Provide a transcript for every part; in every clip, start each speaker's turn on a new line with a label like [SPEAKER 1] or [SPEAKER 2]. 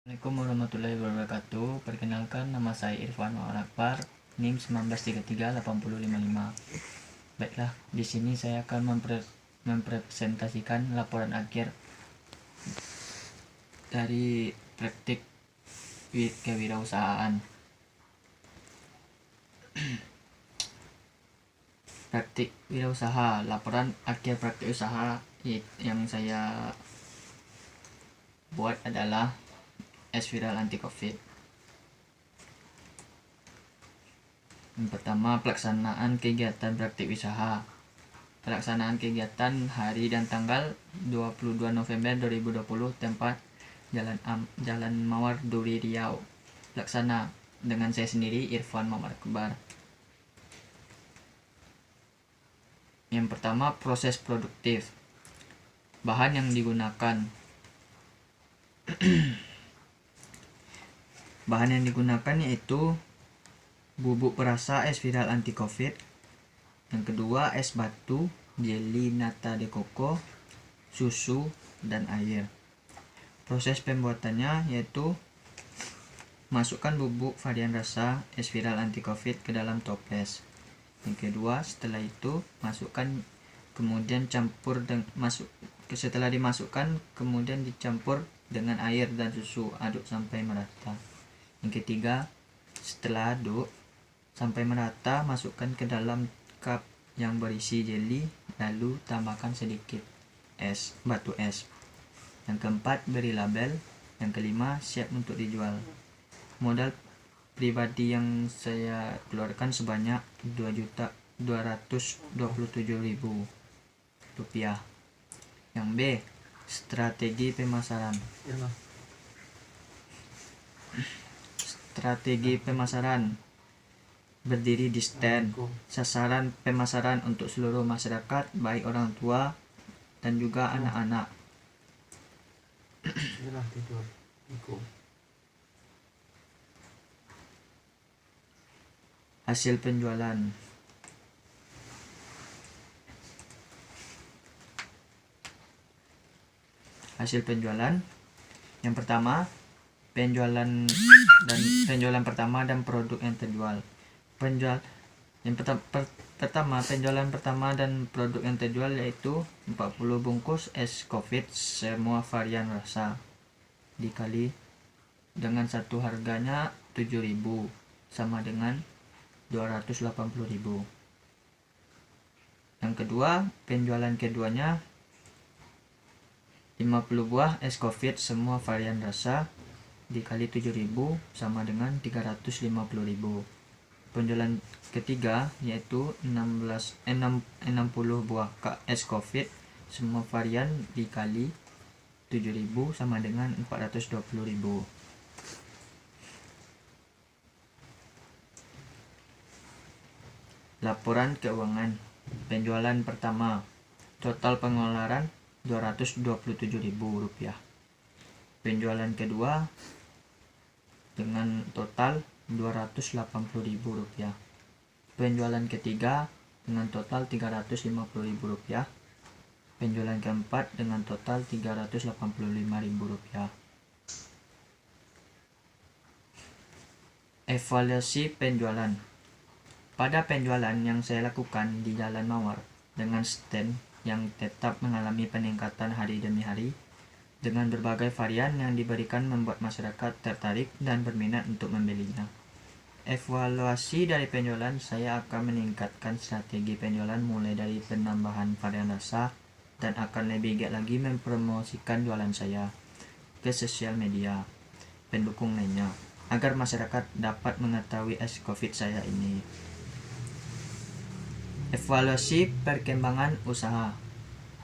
[SPEAKER 1] Assalamualaikum warahmatullahi wabarakatuh. Perkenalkan, nama saya Irfan Muhammad Akbar, NIM 19338055. Baiklah, di sini saya akan mempresentasikan laporan akhir dari praktik kewirausahaan. Praktik wirausaha, laporan akhir praktik usaha yang saya buat adalah S-Viral anti-COVID. Yang pertama, pelaksanaan kegiatan praktik usaha. Pelaksanaan kegiatan hari dan tanggal 22 November 2020, tempat Jalan Mawar Duri Riau. Pelaksana dengan saya sendiri, Irfan Muhammad Akbar. Yang pertama, proses produktif. Bahan yang digunakan. Bahan yang digunakan yaitu bubuk perasa S-Viral anti-COVID. Yang kedua, es batu, jeli nata de coco, susu, dan air. Proses pembuatannya yaitu masukkan bubuk varian rasa S-Viral anti-COVID ke dalam toples. Yang kedua, setelah itu setelah dimasukkan kemudian dicampur dengan air dan susu, aduk sampai merata. Yang ketiga, setelah aduk sampai merata, masukkan ke dalam cup yang berisi jeli, lalu tambahkan sedikit batu es. Yang keempat, beri label. Yang kelima, siap untuk dijual. Modal pribadi yang saya keluarkan sebanyak Rp2.227.000. Yang B, strategi pemasaran. Strategi pemasaran berdiri di stand. Sasaran pemasaran untuk seluruh masyarakat, baik orang tua dan juga anak-anak. Hasil penjualan. Hasil penjualan yang pertama, penjualan pertama dan produk yang terjual. Penjualan pertama dan produk yang terjual yaitu 40 bungkus es COVID semua varian rasa, dikali dengan satu harganya 7.000, sama dengan 280.000. Yang kedua, penjualan keduanya 50 buah es COVID semua varian rasa, dikali 7.000, sama dengan 350.000. Penjualan ketiga yaitu 60 buah es COVID semua varian, dikali 7.000, sama dengan 420.000. Laporan keuangan. Penjualan pertama, total pengeluaran Rp227.000. Penjualan kedua dengan total Rp280.000. Penjualan ketiga dengan total Rp350.000. Penjualan keempat dengan total Rp385.000. Evaluasi penjualan. Pada penjualan yang saya lakukan di Jalan Mawar dengan stand yang tetap mengalami peningkatan hari demi hari, dengan berbagai varian yang diberikan membuat masyarakat tertarik dan berminat untuk membelinya. Evaluasi dari penjualan, saya akan meningkatkan strategi penjualan mulai dari penambahan varian rasa, dan akan lebih giat lagi mempromosikan jualan saya ke sosial media pendukung lainnya, agar masyarakat dapat mengetahui es COVID saya ini. Evaluasi perkembangan usaha.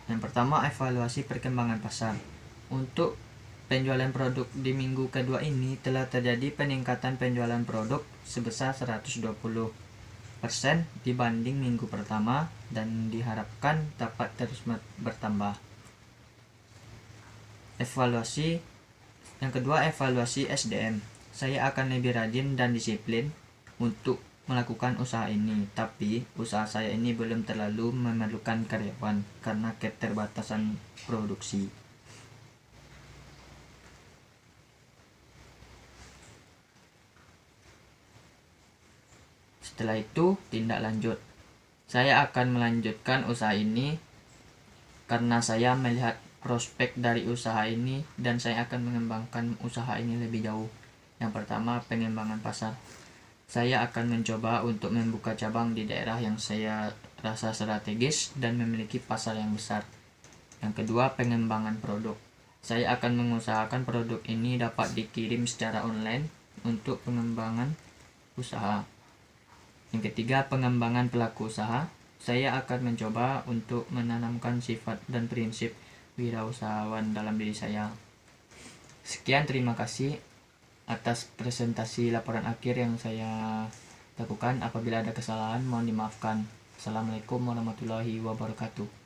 [SPEAKER 1] Yang pertama, evaluasi perkembangan pasar. Untuk penjualan produk di minggu kedua ini telah terjadi peningkatan penjualan produk sebesar 120% dibanding minggu pertama, dan diharapkan dapat terus bertambah. Evaluasi yang kedua, evaluasi SDM. Saya akan lebih rajin dan disiplin untuk melakukan usaha ini, tapi usaha saya ini belum terlalu memerlukan karyawan karena keterbatasan produksi. Setelah itu, tindak lanjut. Saya akan melanjutkan usaha ini karena saya melihat prospek dari usaha ini dan saya akan mengembangkan usaha ini lebih jauh. Yang pertama, pengembangan pasar. Saya akan mencoba untuk membuka cabang di daerah yang saya rasa strategis dan memiliki pasar yang besar. Yang kedua, pengembangan produk. Saya akan mengusahakan produk ini dapat dikirim secara online untuk pengembangan usaha. Yang ketiga, pengembangan pelaku usaha. Saya akan mencoba untuk menanamkan sifat dan prinsip wirausahawan dalam diri saya. Sekian, terima kasih atas presentasi laporan akhir yang saya lakukan. Apabila ada kesalahan, mohon dimaafkan. Assalamualaikum warahmatullahi wabarakatuh.